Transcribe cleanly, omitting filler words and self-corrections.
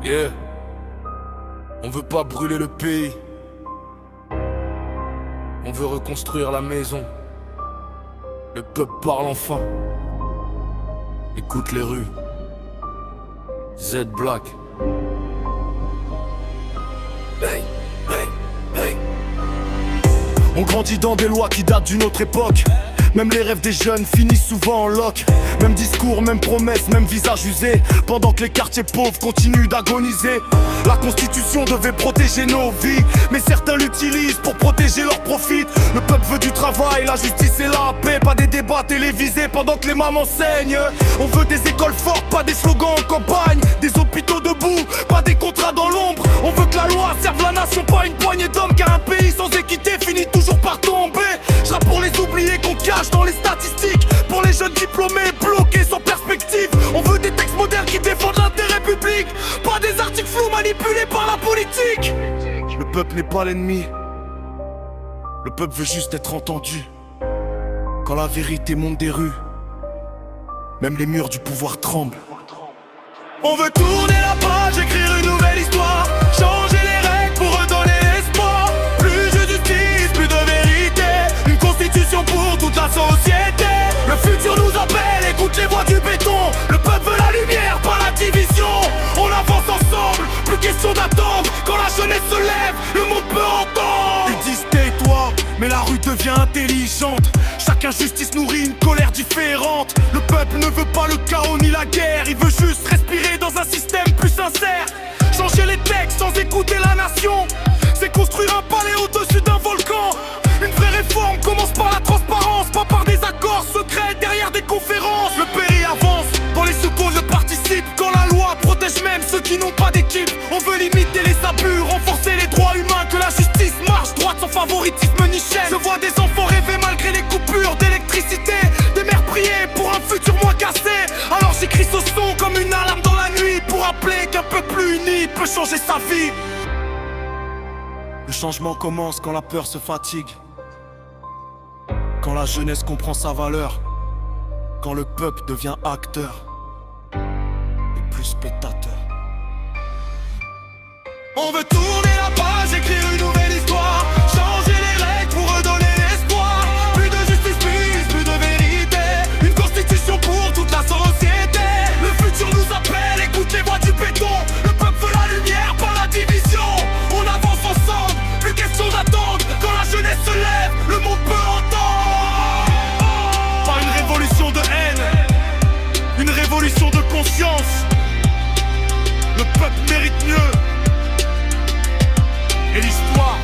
Yeah. On veut pas brûler le pays. On veut reconstruire la maison. Le peuple parle enfin. Écoute les rues. Z Black. Hey, hey, hey. On grandit dans des lois qui datent d'une autre époque. Même les rêves des jeunes finissent souvent en loc. Même discours, même promesses, même visage usé. Pendant que les quartiers pauvres continuent d'agoniser. La constitution devait protéger nos vies, mais certains l'utilisent pour protéger leurs profits. Le peuple veut du travail, la justice et la paix. Pas des débats télévisés pendant que les mamans saignent. On veut des écoles fortes, pas des slogans en campagne. Des hôpitaux debout, pas des contrats dans l'ombre. On veut que la loi serve la nation, pas une poignée d'hommes. Car un pays sans équité finit toujours par tomber. Je rappe pour les oubliés qu'on cache dans les statistiques. Pour les jeunes diplômés bloqués sans perspective. On veut des textes modernes qui défendent l'intérêt public, pas des articles flous manipulés par la politique. Le peuple n'est pas l'ennemi. Le peuple veut juste être entendu. Quand la vérité monte des rues, même les murs du pouvoir tremblent. On veut tourner la page, écrire une nouvelle histoire. Changer les règles pour redonner espoir. Plus de justice, plus de vérité. Une constitution pour toute la société. Le futur nous appelle, écoute les voix du béton. Le peuple veut la lumière, pas la division. On avance ensemble, plus question d'attendre. Quand la jeunesse se lève, le monde peut entendre. Ils disent tais-toi, mais la rue devient intelligente. Chaque injustice nourrit une colère différente. Le peuple ne veut pas le chaos ni la guerre. Il veut juste respirer dans un système plus sincère. Changer les textes sans écouter la nation, c'est construire un palais au-dessus d'un volcan. Une vraie réforme commence par la transparence, pas par des accords secrets derrière des conférences. Le pays avance, quand les secours le participent. Quand la loi protège même ceux qui n'ont pas d'équipe. On veut limiter les abus, renforcer les droits humains. Que la justice marche droite sans favoritisme ni chaîne. Je vois des enfants rêver malgré les coupures d'électricité. Des mères prier pour un futur moins cassé. Alors j'écris ce son comme une alarme dans la nuit, pour rappeler qu'un peuple uni peut changer sa vie. Le changement commence quand la peur se fatigue. Quand la jeunesse comprend sa valeur. Quand le peuple devient acteur et plus spectateur. On veut tourner la page, écrire une nouvelle histoire. Changer les règles pour redonner l'espoir. Plus de justice, plus de vérité. Une constitution pour toute la société. Le futur nous appelle, écoute les voix du béton. Le peuple veut la lumière, pas la division. On avance ensemble, plus question d'attendre. Quand la jeunesse se lève, le monde peut entendre. Pas une révolution de haine, une révolution de conscience. Le peuple mérite mieux. Et l'histoire